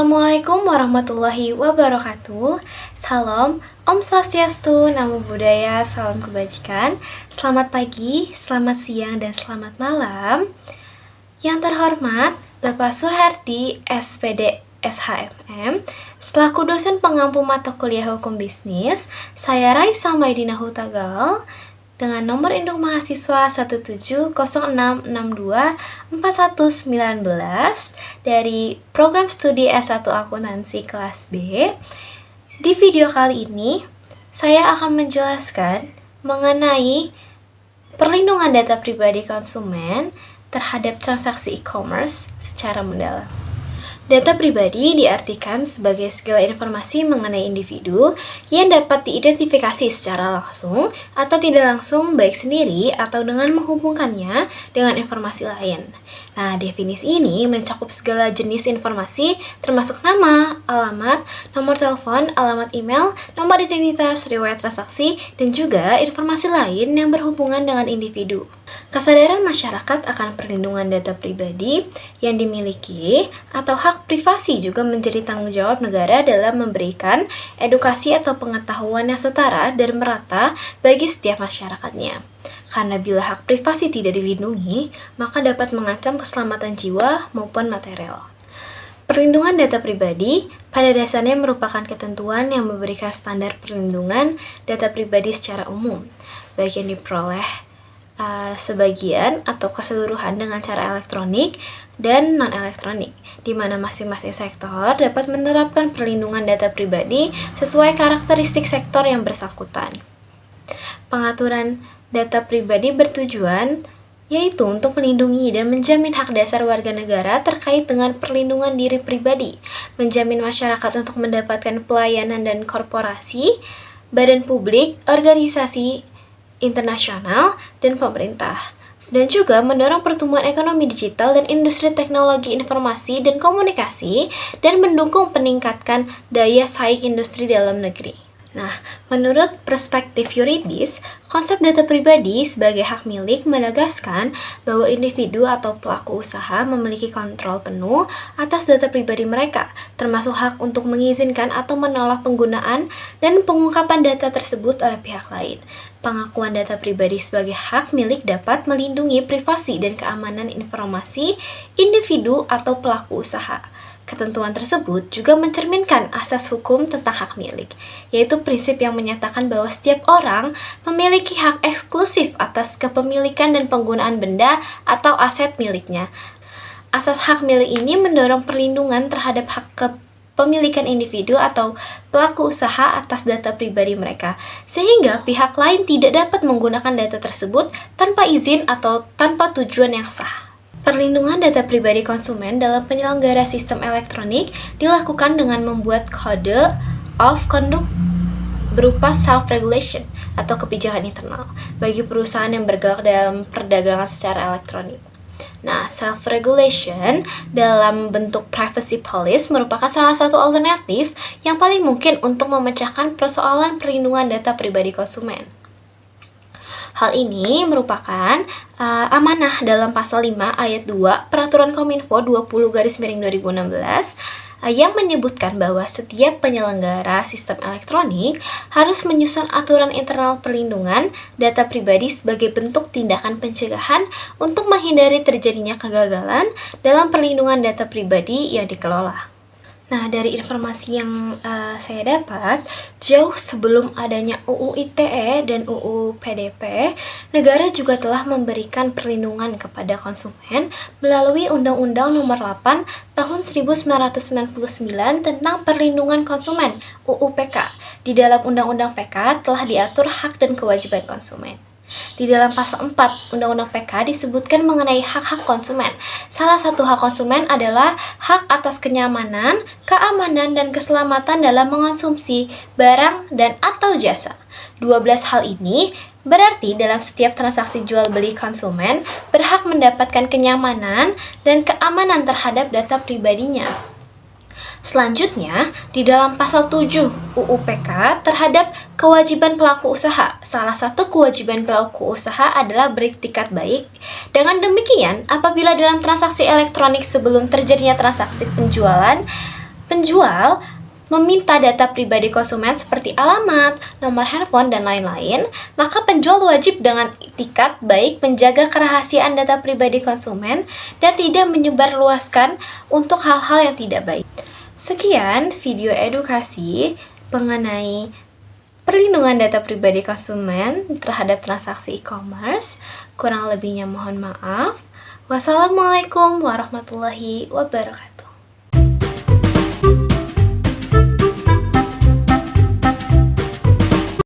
Assalamualaikum warahmatullahi wabarakatuh. Salam, Om Swastiastu, Namo Buddhaya, salam kebajikan. Selamat pagi, selamat siang, dan selamat malam. Yang terhormat Bapak Suhardi, SPD SHMM, selaku dosen pengampu mata kuliah hukum bisnis, saya Raisa Maidina Hutagal, dengan nomor induk mahasiswa 176624119 dari program studi S1 Akuntansi kelas B. Di video kali ini, saya akan menjelaskan mengenai perlindungan data pribadi konsumen terhadap transaksi e-commerce secara mendalam. Data pribadi diartikan sebagai segala informasi mengenai individu yang dapat diidentifikasi secara langsung atau tidak langsung baik sendiri atau dengan menghubungkannya dengan informasi lain. Nah, definisi ini mencakup segala jenis informasi termasuk nama, alamat, nomor telepon, alamat email, nomor identitas, riwayat transaksi, dan juga informasi lain yang berhubungan dengan individu. Kesadaran masyarakat akan perlindungan data pribadi yang dimiliki atau hak privasi juga menjadi tanggung jawab negara dalam memberikan edukasi atau pengetahuan yang setara dan merata bagi setiap masyarakatnya. Karena bila hak privasi tidak dilindungi, maka dapat mengancam keselamatan jiwa maupun material. Perlindungan data pribadi pada dasarnya merupakan ketentuan yang memberikan standar perlindungan data pribadi secara umum, baik yang diperoleh sebagian atau keseluruhan dengan cara elektronik dan non-elektronik, di mana masing-masing sektor dapat menerapkan perlindungan data pribadi sesuai karakteristik sektor yang bersangkutan. Pengaturan data pribadi bertujuan yaitu untuk melindungi dan menjamin hak dasar warga negara terkait dengan perlindungan diri pribadi, menjamin masyarakat untuk mendapatkan pelayanan dan korporasi, badan publik, organisasi internasional, dan pemerintah, dan juga mendorong pertumbuhan ekonomi digital dan industri teknologi informasi dan komunikasi, dan mendukung peningkatan daya saing industri dalam negeri. Nah, menurut perspektif yuridis, konsep data pribadi sebagai hak milik menegaskan bahwa individu atau pelaku usaha memiliki kontrol penuh atas data pribadi mereka, termasuk hak untuk mengizinkan atau menolak penggunaan dan pengungkapan data tersebut oleh pihak lain. Pengakuan data pribadi sebagai hak milik dapat melindungi privasi dan keamanan informasi individu atau pelaku usaha. Ketentuan tersebut juga mencerminkan asas hukum tentang hak milik, yaitu prinsip yang menyatakan bahwa setiap orang memiliki hak eksklusif atas kepemilikan dan penggunaan benda atau aset miliknya. Asas hak milik ini mendorong perlindungan terhadap hak kepemilikan individu atau pelaku usaha atas data pribadi mereka, sehingga pihak lain tidak dapat menggunakan data tersebut tanpa izin atau tanpa tujuan yang sah. Perlindungan data pribadi konsumen dalam penyelenggara sistem elektronik dilakukan dengan membuat kode of conduct berupa self-regulation atau kebijakan internal bagi perusahaan yang bergerak dalam perdagangan secara elektronik. Nah, self-regulation dalam bentuk privacy policy merupakan salah satu alternatif yang paling mungkin untuk memecahkan persoalan perlindungan data pribadi konsumen. Hal ini merupakan amanah dalam pasal 5 ayat 2 Peraturan Kominfo 20/2016 yang menyebutkan bahwa setiap penyelenggara sistem elektronik harus menyusun aturan internal perlindungan data pribadi sebagai bentuk tindakan pencegahan untuk menghindari terjadinya kegagalan dalam perlindungan data pribadi yang dikelola. Nah, dari informasi yang saya dapat, jauh sebelum adanya UU ITE dan UU PDP, negara juga telah memberikan perlindungan kepada konsumen melalui Undang-Undang Nomor 8 Tahun 1999 tentang Perlindungan Konsumen (UU PK). Di dalam Undang-Undang PK telah diatur hak dan kewajiban konsumen. Di dalam pasal 4 Undang-Undang PK disebutkan mengenai hak-hak konsumen. Salah satu hak konsumen adalah hak atas kenyamanan, keamanan, dan keselamatan dalam mengonsumsi barang dan atau jasa. 12 hal ini berarti dalam setiap transaksi jual beli konsumen berhak mendapatkan kenyamanan dan keamanan terhadap data pribadinya. Selanjutnya, di dalam pasal 7 UU PK terhadap kewajiban pelaku usaha. Salah satu kewajiban pelaku usaha adalah beriktikat baik. Dengan demikian, apabila dalam transaksi elektronik sebelum terjadinya transaksi penjualan penjual meminta data pribadi konsumen seperti alamat, nomor handphone, dan lain-lain, maka penjual wajib dengan itikat baik menjaga kerahasiaan data pribadi konsumen dan tidak menyebarluaskan untuk hal-hal yang tidak baik. Sekian video edukasi mengenai perlindungan data pribadi konsumen terhadap transaksi e-commerce. Kurang lebihnya mohon maaf. Wassalamualaikum warahmatullahi wabarakatuh.